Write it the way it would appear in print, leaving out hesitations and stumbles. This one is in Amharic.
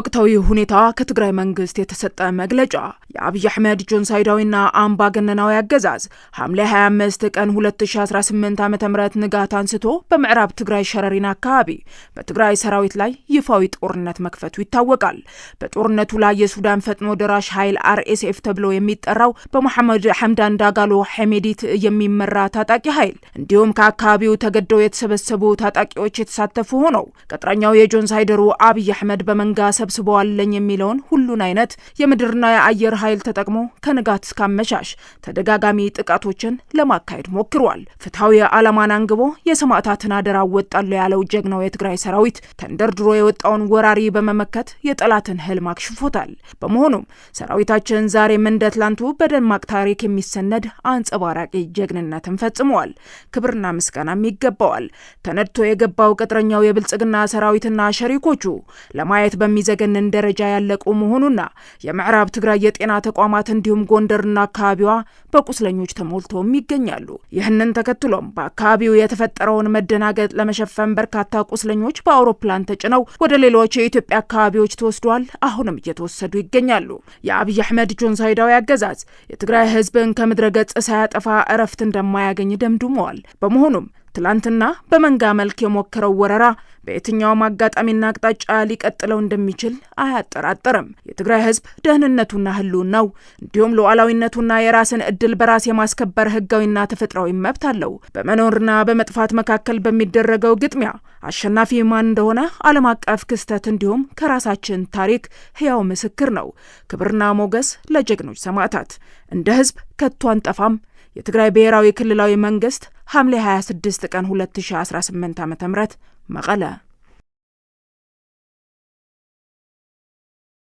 በወቅታዊ ሁኔታ ከትግራይ መንግስት የተሰጠ መግለጫ የአብይ አህመድ ጆኖሳይዳዊና አምባገነናዊ አገዛዝ ሐምሌ 25 ቀን 2018 ዓ.ም ንጋት አንስቶ በምዕራብ ትግራይ ሸረሪና አካባቢ በትግራይ ሰራዊት ላይ ይፋዊ ጦርነት መክፈቱ ይታወቃል። በጦርነቱ ላይ የሱዳን ፈጥኖ ደራሽ ኃይል RSF ተብሎ የሚጠራው በመሐመድ ሐምዳን ዳጋሎ ሐሜዲት የሚመራ ታጣቂ ኃይል እንዲሁም ከአካባቢው ተገደው የተሰበሰቡ ታጣቂዎች የተሳተፉ ሆነው ቀጥረኛው የጆኖሳይደሩ አብይ አህመድ በመንጋ ሰብስበዋለኝ የሚለውን ሁሉን አይነት የምድርና የአየር ኃይል ተጠቅሞ ከንጋት እስከ አመሻሽ ተደጋጋሚ ጥቃቶችን ለማካሄድ ሞክሯል። ፍትሃዊ ዓላማን አንግቦ የሰማዕታትን አደራ ወጣሉ ያለው ጀግናው የትግራይ ሰራዊት ተንደርድሮ የወጣውን ወራሪ በመመከት የጠላትን ህልም አክሽፎታል። በመሆኑም ሰራዊታችን ዛሬም እንደ ትላንቱ በደማቅ ታሪክ የሚሰነድ አንጸባራቂ ጀግንነትን ፈጽመዋል። ክብርና ምስጋናም ይገባዋል። ተነድቶ የገባው ቅጥረኛው የብልጽግና ሰራዊትና ሸሪኮቹ ለማየት በሚዘገንን ደረጃ ያለቁ መሆኑና የምዕራብ ትግራይ የጤና ተቋማት እንዲሁም ጎንደርና አካባቢዋ በቁስለኞች ተሞልተው ይገኛሉ። ይህንን ተከትሎም በአካባቢው የተፈጠረውን መደናገጥ ለመሸፈን በርካታ ቁስለኞች በአውሮፕላን ተጭነው ወደ ሌሎች የኢትዮጵያ አካባቢዎች ተወስደዋል። አሁንም እየተወሰዱ ይገኛሉ። የአብይ አህመድ ጆኖሳይዳዊ አገዛዝ የትግራይ ህዝብን ከምድረ ገጽ ሳያጠፋ እረፍት እንደማያገኝ ደምድመዋል። በመሆኑም ትላንትና በመንጋ መልክ የሞከረው ወረራ በየትኛውም አጋጣሚና አቅጣጫ ሊቀጥለው እንደሚችል አያጠራጥርም። የትግራይ ህዝብ ደህንነቱና ህልውናው እንዲሁም ሉዓላዊነቱና የራስን እድል በራስ የማስከበር ህጋዊና ተፈጥሯዊ መብት አለው። በመኖርና በመጥፋት መካከል በሚደረገው ግጥሚያ አሸናፊ ማን እንደሆነ ዓለም አቀፍ ክስተት እንዲሁም ከራሳችን ታሪክ ህያው ምስክር ነው። ክብርና ሞገስ ለጀግኖች ሰማዕታት። እንደ ህዝብ ከቶ አንጠፋም። የትግራይ ብሔራዊ ክልላዊ መንግስት ሐምሌ 26 ቀን 2018 ዓ.ም መቀለ